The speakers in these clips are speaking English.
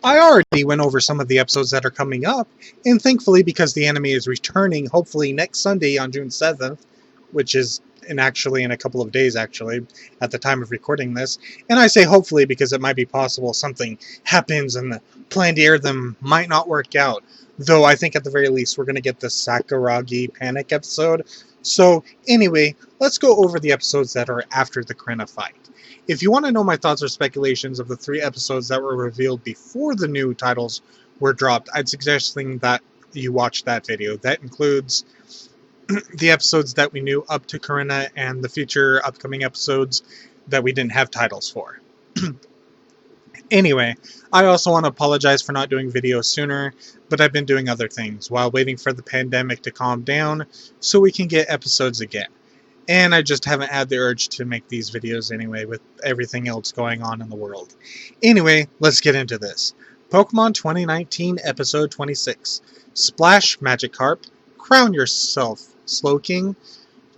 I already went over some of the episodes that are coming up, and thankfully, because the anime is returning hopefully next Sunday on June 7th, which is actually in a couple of days actually, at the time of recording this, and I say hopefully because it might be possible something happens and the plan to air them might not work out, though I think at the very least we're going to get the Sakuragi Panic episode. So anyway, let's go over the episodes that are after the Korrina fight. If you want to know my thoughts or speculations of the 3 episodes that were revealed before the new titles were dropped, I'd suggest that you watch that video. That includes the episodes that we knew up to Korrina and the future upcoming episodes that we didn't have titles for. Anyway, I also want to apologize for not doing videos sooner, but I've been doing other things while waiting for the pandemic to calm down so we can get episodes again. And I just haven't had the urge to make these videos anyway with everything else going on in the world. Anyway, let's get into this. Pokemon 2019 Episode 26. Splash Magikarp. Crown Yourself Slowking.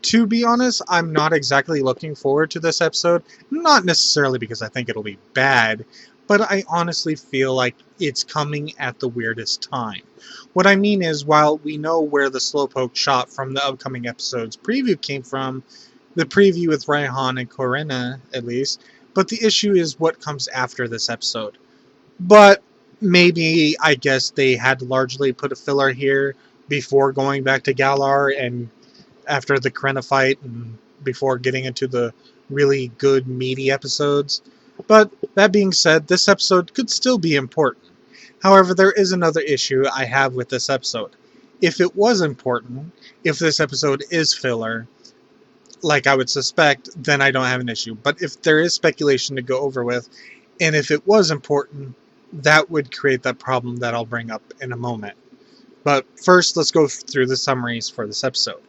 To be honest, I'm not exactly looking forward to this episode. Not necessarily because I think it'll be bad, but I honestly feel like it's coming at the weirdest time. What I mean is, while we know where the Slowpoke shot from the upcoming episode's preview came from, the preview with Raihan and Korrina, at least, but the issue is what comes after this episode. But maybe, I guess, they had largely put a filler here before going back to Galar and after the Korrina fight and before getting into the really good meaty episodes. But that being said, this episode could still be important. However, there is another issue I have with this episode. If it was important, if this episode is filler, like I would suspect, then I don't have an issue. But if there is speculation to go over with, and if it was important, that would create that problem that I'll bring up in a moment. But first, let's go through the summaries for this episode.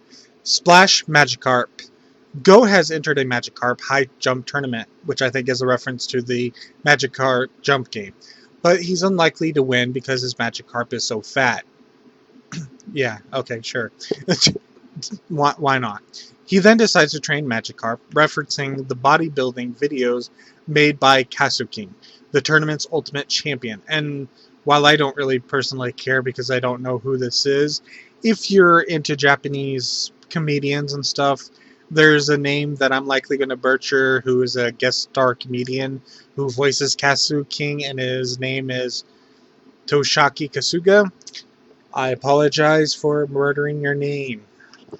Splash Magikarp. Go has entered a Magikarp high jump tournament, which I think is a reference to the Magikarp jump game. But he's unlikely to win because his Magikarp is so fat. Yeah, okay, sure. Why not? He then decides to train Magikarp, referencing the bodybuilding videos made by Kasuking, the tournament's ultimate champion. And while I don't really personally care because I don't know who this is, if you're into Japanese comedians and stuff, there's a name that I'm likely going to butcher who is a guest star comedian who voices Kasuking, and his name is Toshaki Kasuga. I apologize for murdering your name.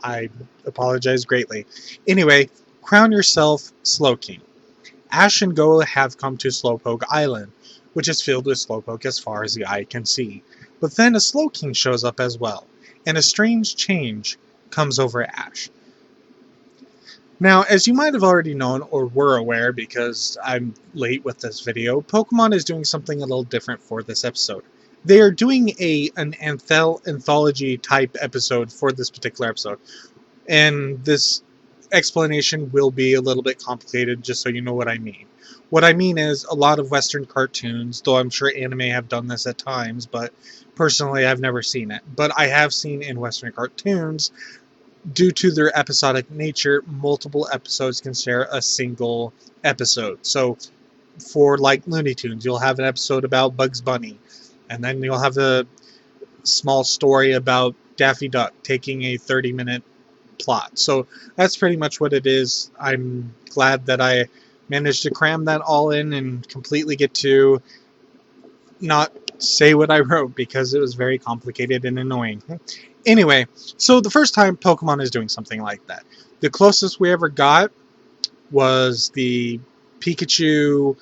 I apologize greatly. Anyway, Crown Yourself Slowking. Ash and Go have come to Slowpoke Island, which is filled with Slowpoke as far as the eye can see. But then a Slowking shows up as well, and a strange change comes over Ash. Now, as you might have already known or were aware because I'm late with this video, Pokemon is doing something a little different for this episode. They are doing an anthology type episode for this particular episode. And this explanation will be a little bit complicated just so you know what I mean. What I mean is a lot of Western cartoons, though I'm sure anime have done this at times, but personally I've never seen it. But I have seen in Western cartoons, due to their episodic nature, multiple episodes can share a single episode. So for like Looney Tunes, you'll have an episode about Bugs Bunny, and then you'll have a small story about Daffy Duck taking a 30-minute plot. So that's pretty much what it is. I'm glad that I managed to cram that all in and completely get to not say what I wrote because it was very complicated and annoying. Anyway, so the first time Pokemon is doing something like that. The closest we ever got was the Pikachu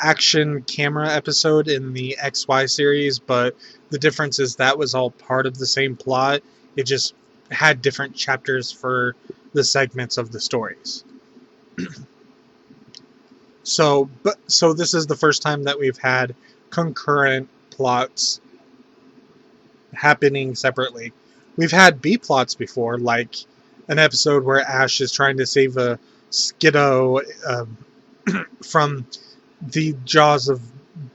action camera episode in the XY series, but the difference is that was all part of the same plot. It just had different chapters for the segments of the stories. So this is the first time that we've had concurrent plots happening separately. We've had B-plots before, like an episode where Ash is trying to save a Skiddo from the jaws of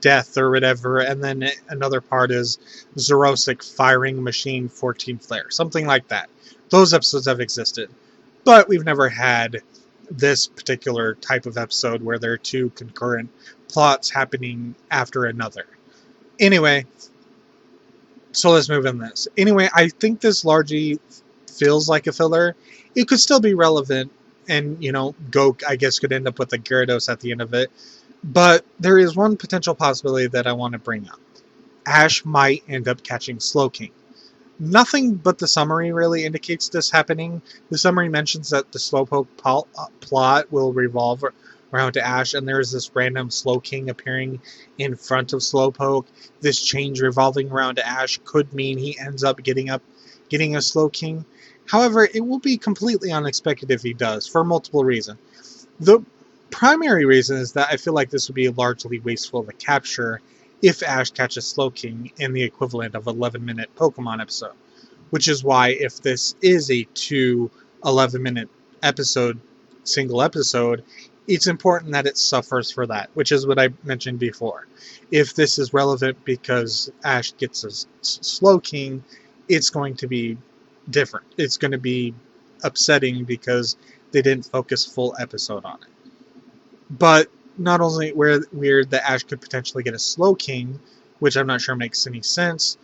death or whatever, and then another part is Xerosic firing Machine 14 Flare, something like that. Those episodes have existed, but we've never had this particular type of episode where there are two concurrent plots happening after another. Anyway, so let's move on this. Anyway, I think this largely feels like a filler. It could still be relevant, and Goku, I guess, could end up with a Gyarados at the end of it. But there is one potential possibility that I want to bring up. Ash might end up catching Slowking. Nothing but the summary really indicates this happening. The summary mentions that the Slowpoke plot will revolve around to Ash, and there's this random Slowking appearing in front of Slowpoke. This change revolving around to Ash could mean he ends up getting a Slowking. However, it will be completely unexpected if he does, for multiple reasons. The primary reason is that I feel like this would be largely wasteful to capture if Ash catches Slowking in the equivalent of an 11-minute Pokemon episode. Which is why, if this is a 2 11-minute episode, single episode, it's important that it suffers for that, which is what I mentioned before. If this is relevant because Ash gets a Slowking, it's going to be different. It's going to be upsetting because they didn't focus full episode on it. But not only weird that Ash could potentially get a Slowking, which I'm not sure makes any sense,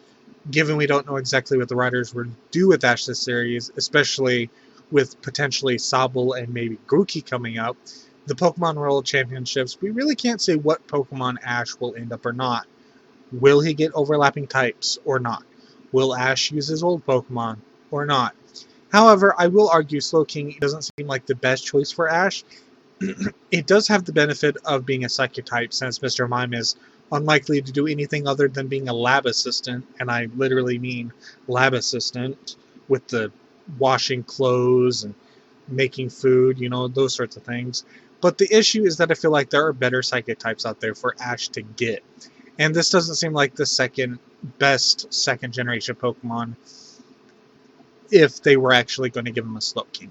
given we don't know exactly what the writers would do with Ash this series, especially with potentially Sobble and maybe Grookey coming up. The Pokemon World Championships, we really can't say what Pokemon Ash will end up or not. Will he get overlapping types or not? Will Ash use his old Pokemon or not? However, I will argue Slowking doesn't seem like the best choice for Ash. It does have the benefit of being a Psychic type, since Mr. Mime is unlikely to do anything other than being a lab assistant, and I literally mean lab assistant, with the washing clothes and making food, those sorts of things. But the issue is that I feel like there are better Psychic types out there for Ash to get. And this doesn't seem like the second best second generation Pokemon if they were actually going to give him a Slowking.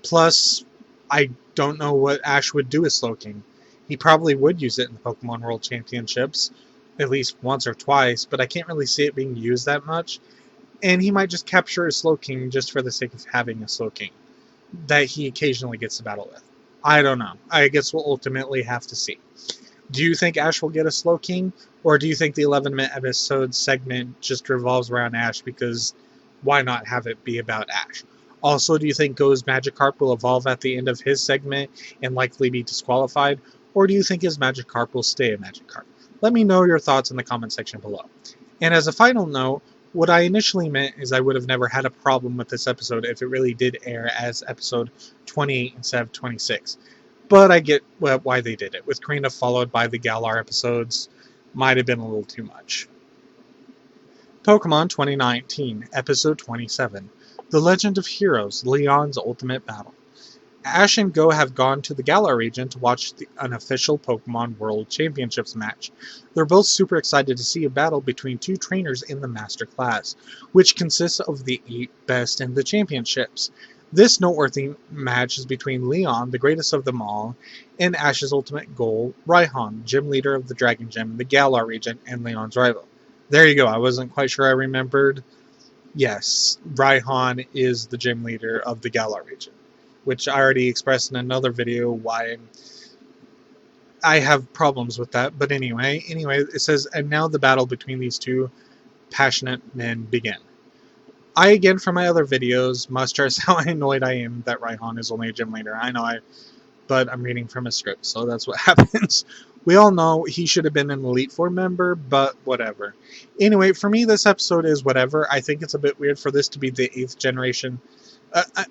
Plus, I don't know what Ash would do with Slowking. He probably would use it in the Pokemon World Championships, at least once or twice, but I can't really see it being used that much. And he might just capture a Slowking just for the sake of having a Slowking that he occasionally gets to battle with. I don't know. I guess we'll ultimately have to see. Do you think Ash will get a Slowking, or do you think the 11-minute episode segment just revolves around Ash because why not have it be about Ash? Also, do you think Go's Magikarp will evolve at the end of his segment and likely be disqualified, or do you think his Magikarp will stay a Magikarp? Let me know your thoughts in the comment section below. And as a final note, what I initially meant is I would have never had a problem with this episode if it really did air as episode 28 instead of 26. But I get why they did it. With Korrina followed by the Galar episodes, might have been a little too much. Pokemon 2019, Episode 27. The Legend of Heroes, Leon's Ultimate Battle. Ash and Go have gone to the Galar region to watch the unofficial Pokemon World Championships match. They're both super excited to see a battle between two trainers in the Master Class, which consists of the 8 best in the championships. This noteworthy match is between Leon, the greatest of them all, and Ash's ultimate goal, Raihan, gym leader of the Dragon Gym in the Galar region and Leon's rival. There you go, I wasn't quite sure I remembered. Yes, Raihan is the gym leader of the Galar region, which I already expressed in another video why I have problems with that. But anyway, it says, and now the battle between these two passionate men begin. I, again, from my other videos, must stress how annoyed I am that Raihan is only a gym leader. I know but I'm reading from a script, so that's what happens. We all know he should have been an Elite Four member, but whatever. Anyway, for me, this episode is whatever. I think it's a bit weird for this to be the 8th generation.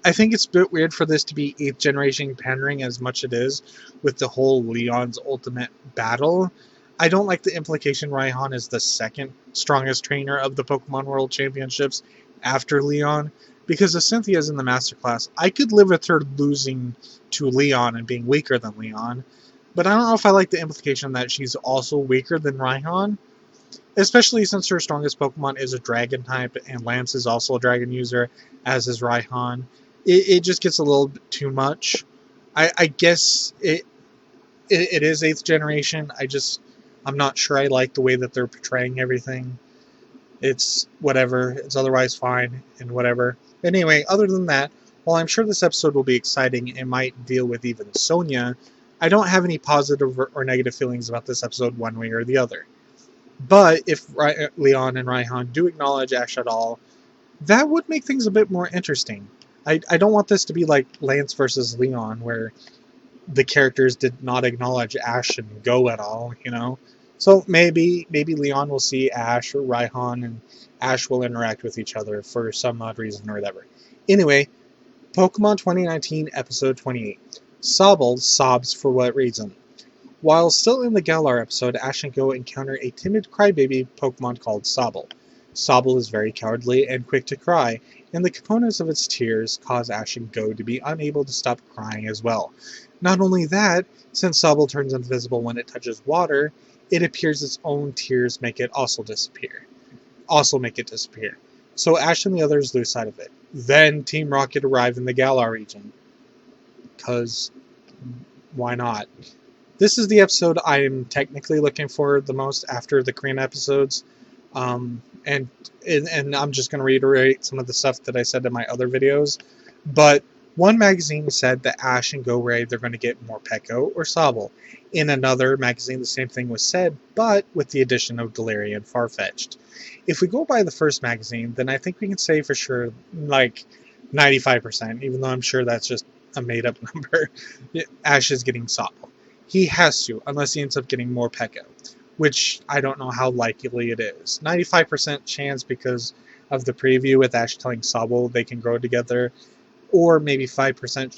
I think it's a bit weird for this to be 8th generation pandering as much it is with the whole Leon's ultimate battle. I don't like the implication Raihan is the second strongest trainer of the Pokemon World Championships after Leon, because if Cynthia's in the Master Class, I could live with her losing to Leon and being weaker than Leon, but I don't know if I like the implication that she's also weaker than Raihan, especially since her strongest Pokemon is a Dragon type, and Lance is also a Dragon user, as is Raihan. It just gets a little bit too much. I guess it is 8th generation, I'm not sure I like the way that they're portraying everything. It's whatever, it's otherwise fine, and whatever. Anyway, other than that, while I'm sure this episode will be exciting and might deal with even Sonia, I don't have any positive or negative feelings about this episode one way or the other. But if Leon and Raihan do acknowledge Ash at all, that would make things a bit more interesting. I don't want this to be like Lance versus Leon, where the characters did not acknowledge Ash and Go at all, you know? So maybe Leon will see Ash or Raihan and Ash will interact with each other for some odd reason or whatever. Anyway, Pokemon 2019 Episode 28. Sobble sobs for what reason? While still in the Galar episode, Ash and Go encounter a timid crybaby Pokemon called Sobble. Sobble is very cowardly and quick to cry, and the components of its tears cause Ash and Go to be unable to stop crying as well. Not only that, since Sobble turns invisible when it touches water, it appears its own tears make it disappear. So Ash and the others lose sight of it. Then Team Rocket arrive in the Galar region. Because why not? This is the episode I am technically looking for the most after the Korrina episodes. And I'm just going to reiterate some of the stuff that I said in my other videos. But one magazine said that Ash and Go Ray, they're going to get Morpeko or Sobble. In another magazine, the same thing was said, but with the addition of Galarian Farfetch'd. If we go by the first magazine, then I think we can say for sure, like 95%, even though I'm sure that's just a made-up number, Ash is getting Sobble. He has to, unless he ends up getting Morpeko, which I don't know how likely it is. 95% chance because of the preview with Ash telling Sobble they can grow together, or maybe 5%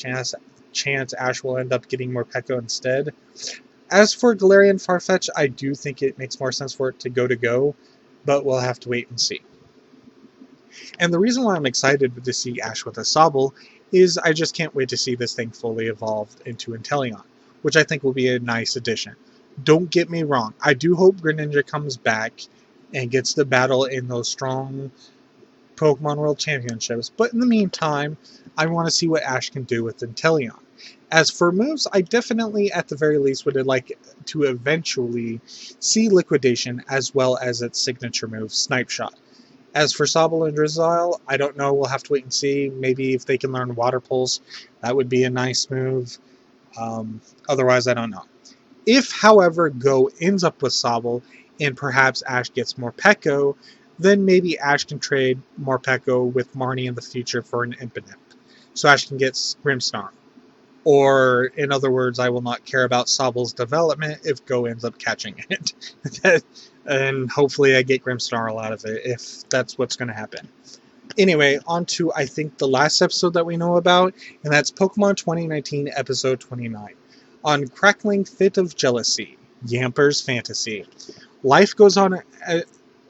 chance Ash will end up getting Morpeko instead. As for Galarian Farfetch, I do think it makes more sense for it to go, but we'll have to wait and see. And the reason why I'm excited to see Ash with a Sobble is I just can't wait to see this thing fully evolved into Inteleon, which I think will be a nice addition. Don't get me wrong, I do hope Greninja comes back and gets the battle in those strong Pokemon World Championships, but in the meantime, I want to see what Ash can do with Inteleon. As for moves, I definitely, at the very least, would like to eventually see Liquidation as well as its signature move, Snipe Shot. As for Sobble and Drizzile, I don't know, we'll have to wait and see. Maybe if they can learn Water Pulse, that would be a nice move. Otherwise, I don't know. If, however, Go ends up with Sobble, and perhaps Ash gets Morpeko, then maybe Ash can trade Morpeko with Marnie in the future for an Impidimp, so Ash can get Grimmsnarl. Or, in other words, I will not care about Sobble's development if Go ends up catching it. And hopefully I get Grimmsnarl out of it, if that's what's going to happen. Anyway, on to, I think, the last episode that we know about, and that's Pokemon 2019 Episode 29. On Crackling Fit of Jealousy, Yamper's Fantasy. Life goes on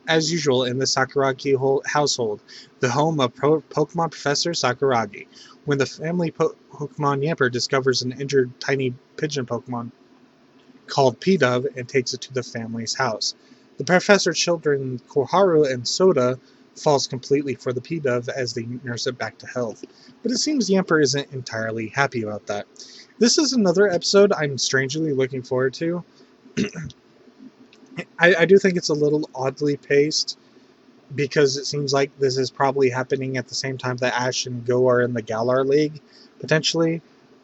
as usual in the Sakuragi household, the home of Pokemon Professor Sakuragi, when the family Pokemon Yamper discovers an injured tiny pigeon Pokemon called P-Dove and takes it to the family's house. The professor's children, Koharu and Soda, falls completely for the P-Dove as they nurse it back to health. But it seems Yamper isn't entirely happy about that. This is another episode I'm strangely looking forward to. I do think it's a little oddly paced, because it seems like this is probably happening at the same time that Ash and Go are in the Galar League, potentially.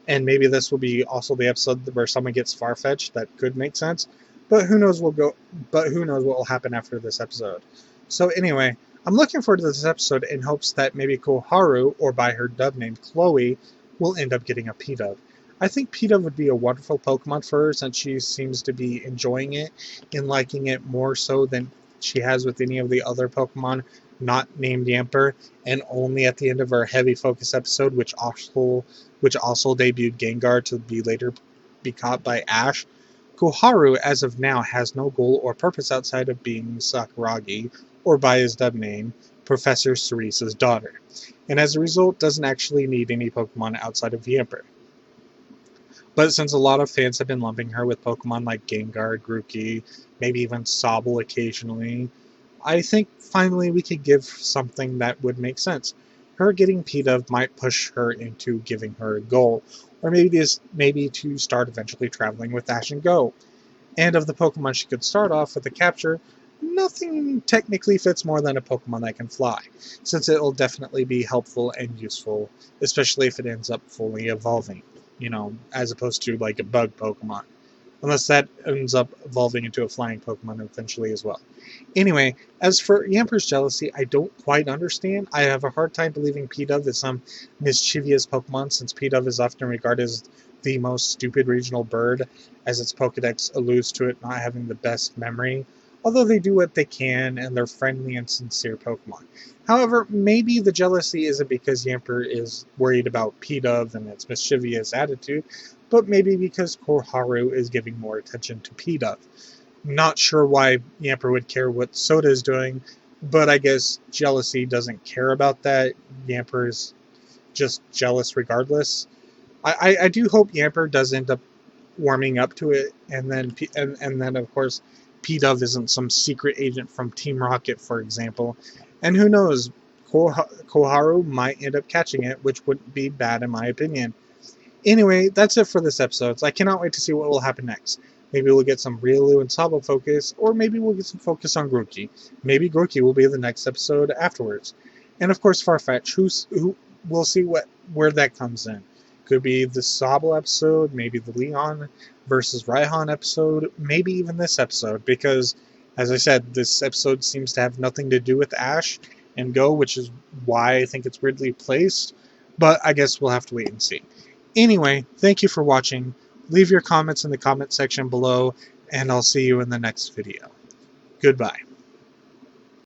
And maybe this will be also the episode where someone gets Farfetch'd. That could make sense. But who knows what will happen after this episode. So anyway, I'm looking forward to this episode in hopes that maybe Koharu, or by her dove name Chloe, will end up getting a P-Dove. I think P-Dove would be a wonderful Pokemon for her, since she seems to be enjoying it and liking it more so than she has with any of the other Pokemon not named Yamper, and only at the end of our Heavy Focus episode, which also debuted Gengar to be later be caught by Ash. Koharu, as of now, has no goal or purpose outside of being Sakuragi, or by his dub name, Professor Cerise's daughter, and as a result doesn't actually need any Pokemon outside of Yamper. But since a lot of fans have been lumping her with Pokemon like Gengar, Grookey, maybe even Sobble occasionally, I think finally we could give something that would make sense. Her getting P-Dove might push her into giving her a goal, or maybe to start eventually traveling with Ash and Go. And of the Pokemon she could start off with a capture, nothing technically fits more than a Pokemon that can fly, since it will definitely be helpful and useful, especially if it ends up fully evolving, as opposed to like a bug Pokemon. unless that ends up evolving into a flying Pokemon eventually as well. Anyway, as for Yamper's jealousy, I don't quite understand. I have a hard time believing Pidove is some mischievous Pokemon, since Pidove is often regarded as the most stupid regional bird, as its Pokedex alludes to it not having the best memory, although they do what they can and they're friendly and sincere Pokemon. However, maybe the jealousy isn't because Yamper is worried about Pidove and its mischievous attitude, but maybe because Koharu is giving more attention to Pidove. Not sure why Yamper would care what Soda is doing, but I guess jealousy doesn't care about that. Yamper is just jealous regardless. I do hope Yamper does end up warming up to it, and then of course Pidove isn't some secret agent from Team Rocket, for example. And who knows, Koharu might end up catching it, which wouldn't be bad in my opinion. Anyway, that's it for this episode. I cannot wait to see what will happen next. Maybe we'll get some Riolu and Sabo focus, or maybe we'll get some focus on Grookey. Maybe Grookey will be the next episode afterwards. And of course Farfetch, who we'll see where that comes in. Could be the Sabo episode, maybe the Leon versus Raihan episode, maybe even this episode, because, as I said, this episode seems to have nothing to do with Ash and Go, which is why I think it's weirdly placed, but I guess we'll have to wait and see. Anyway, thank you for watching. Leave your comments in the comment section below, and I'll see you in the next video. Goodbye.